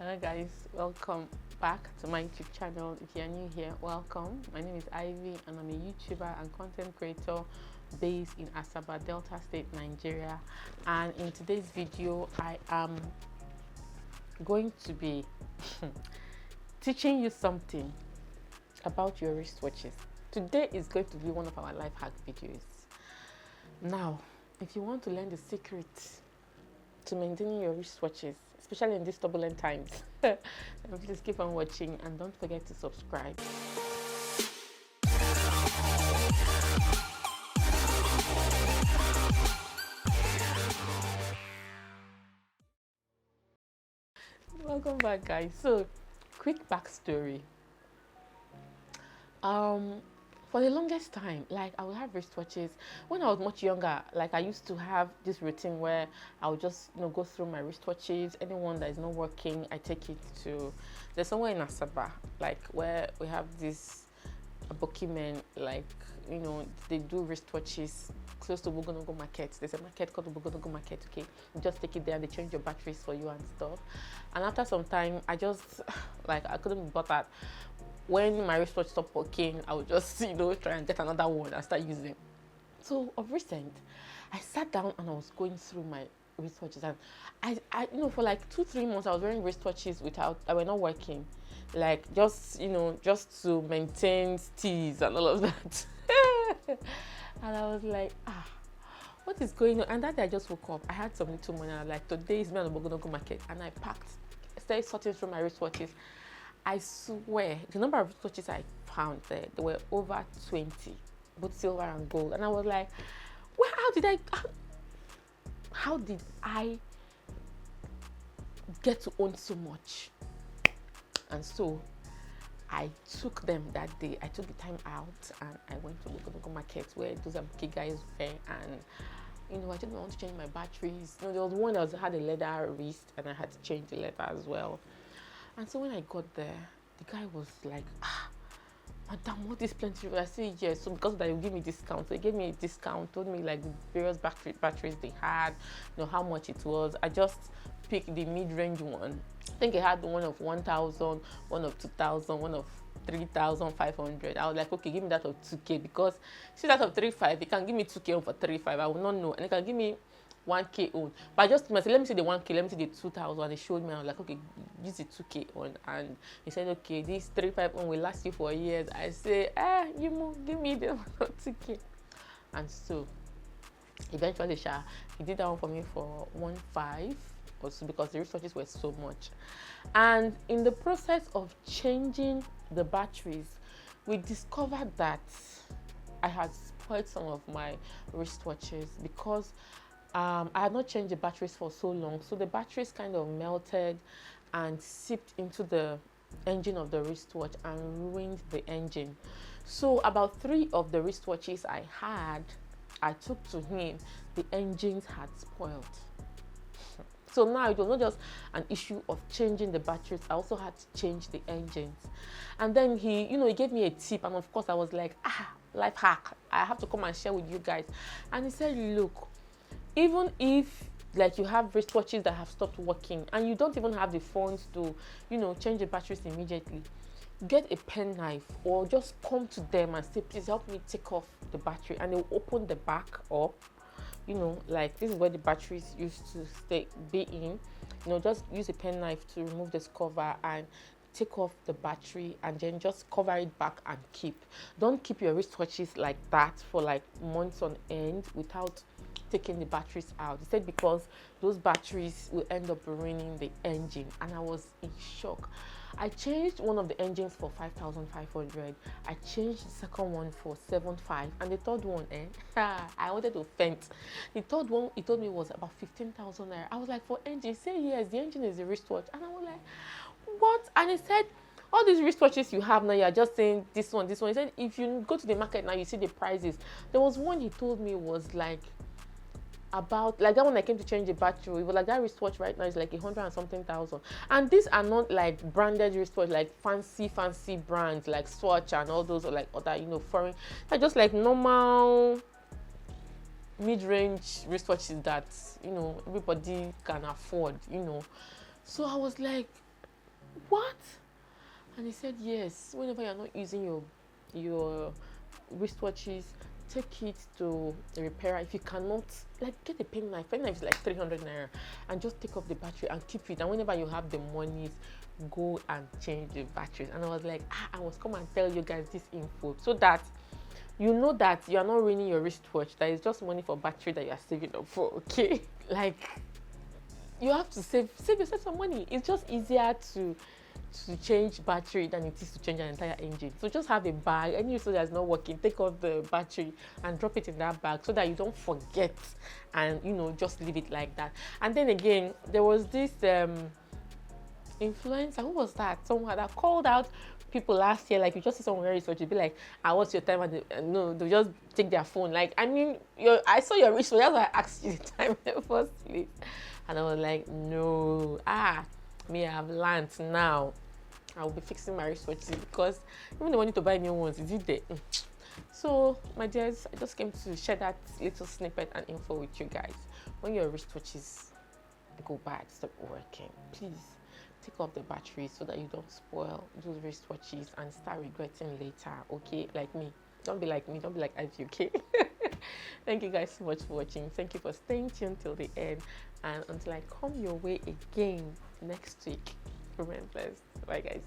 Hello guys, welcome back to my YouTube channel. If you're new here, welcome. My name is Ivy and I'm a YouTuber and content creator based in Asaba, Delta State, Nigeria. And in today's video, I am going to be teaching you something about your wristwatches. Today is going to be one of our life hack videos. Now, if you want to learn the secret to maintaining your wristwatches, especially in these turbulent times, then please keep on watching and don't forget to subscribe. Welcome back, guys. So, quick backstory. For the longest time, like, I would have wristwatches when I was much younger. Like, I used to have this routine where I would just go through my wristwatches. Anyone that is not working, I take it to, there's somewhere in Asaba, like, where we have this abokimen, like, they do wristwatches close to Bogonogo market. There's a market called the Bogonogo market. Okay, you just take it there and they change your batteries for you and stuff. And after some time, I just like, I couldn't be bothered. When my wristwatch stopped working, I would just try and get another one and start using. So of recent, I sat down and I was going through my wristwatches, and I for like 2-3 months I was wearing wristwatches I were not working, like just to maintain steez and all of that. And I was like, what is going on? And that day I just woke up. I had some little money and I was like, today is me on the Bogonogo market, and I started sorting through my wristwatches. I swear, the number of wristwatches I found there were over 20, both silver and gold. And I was like, well, how did I get to own so much? And so I took them that day. I took the time out and I went to Bogonogo market where those Abuki guys were, and I didn't want to change my batteries. There was one that had a leather wrist and I had to change the leather as well. And so when I got there, the guy was like, madam, what is plenty? I said, yes. So because they would give me discount. So he gave me a discount, told me like the various batteries they had, how much it was. I just picked the mid-range one. I think it had one of 1,000, one of 2,000, one of 3,500. I was like, okay, give me that of 2K, because see that of 3,500, they can give me 2K for 3,500. I will not know. And they can give me 1K on, but I just said, let me see the 1K, let me see the 2,000. They showed me. I was like, okay, use the 2K on, and he said, okay, this 3,500 on will last you for years. I say, give me the 2K. And so eventually he did that one for me for 1,500 also, because the wristwatches were so much. And in the process of changing the batteries, we discovered that I had spoiled some of my wristwatches because I had not changed the batteries for so long. So the batteries kind of melted and seeped into the engine of the wristwatch and ruined the engine. So about 3 of the wristwatches I took to him, the engines had spoiled. So now it was not just an issue of changing the batteries, I also had to change the engines. And then he gave me a tip, and of course I was like, life hack, I have to come and share with you guys. And he said, look, even if like you have wristwatches that have stopped working and you don't even have the funds to change the batteries immediately, get a pen knife or just come to them and say, please help me take off the battery, and they'll open the back up. Like this is where the batteries used to be in. Just use a pen knife to remove this cover and take off the battery, and then just cover it back and don't keep your wristwatches like that for like months on end without taking the batteries out. He said because those batteries will end up ruining the engine. And I was in shock. I changed one of the engines for 5,500. I changed the second one for 7,500, and the third one, I wanted to faint. The third one, he told me, was about 15,000 naira. I was like, for engine? He said, yes, the engine is a wristwatch. And I was like, what? And he said, all these wristwatches you have now, you are just saying this one. He said, if you go to the market now, you see the prices. There was one he told me was like about like that one I came to change the battery. It was like that wristwatch right now is like 100 and something thousand. And these are not like branded wristwatch, like fancy brands like Swatch and all those, or like other foreign. They're just like normal mid-range wristwatches that everybody can afford. So I was like, what? And he said, yes, whenever you're not using your wristwatches, take it to a repairer. If you cannot, like, get a pen knife. Pen knife is like 300 naira, and just take off the battery and keep it. And whenever you have the monies, go and change the batteries. And I was like, I must come and tell you guys this info so that you know that you are not ruining your wristwatch. That is just money for battery that you are saving up for. Okay, like, you have to save yourself some money. It's just easier to change battery than it is to change an entire engine. So just have a bag, any so that's not working, take off the battery and drop it in that bag so that you don't forget, and just leave it like that. And then again, there was this influencer, who was that, someone that called out people last year, like, you just see someone wear research, you'd be like, what's your time? And no, they'll just take their phone. Like, I mean, I saw your wristwatch, that's why I asked you the time in the first place. And I was like, no, me, I've learned now. I'll be fixing my wristwatches, because even the money to buy new ones, is it there? So, my dears, I just came to share that little snippet and info with you guys. When your wristwatches go bad, stop working, please take off the battery so that you don't spoil those wristwatches and start regretting later, okay? Like me. Don't be like me, don't be like Ivy, okay? Thank you guys so much for watching. Thank you for staying tuned till the end. And until I come your way again next week, remain blessed. Bye, guys.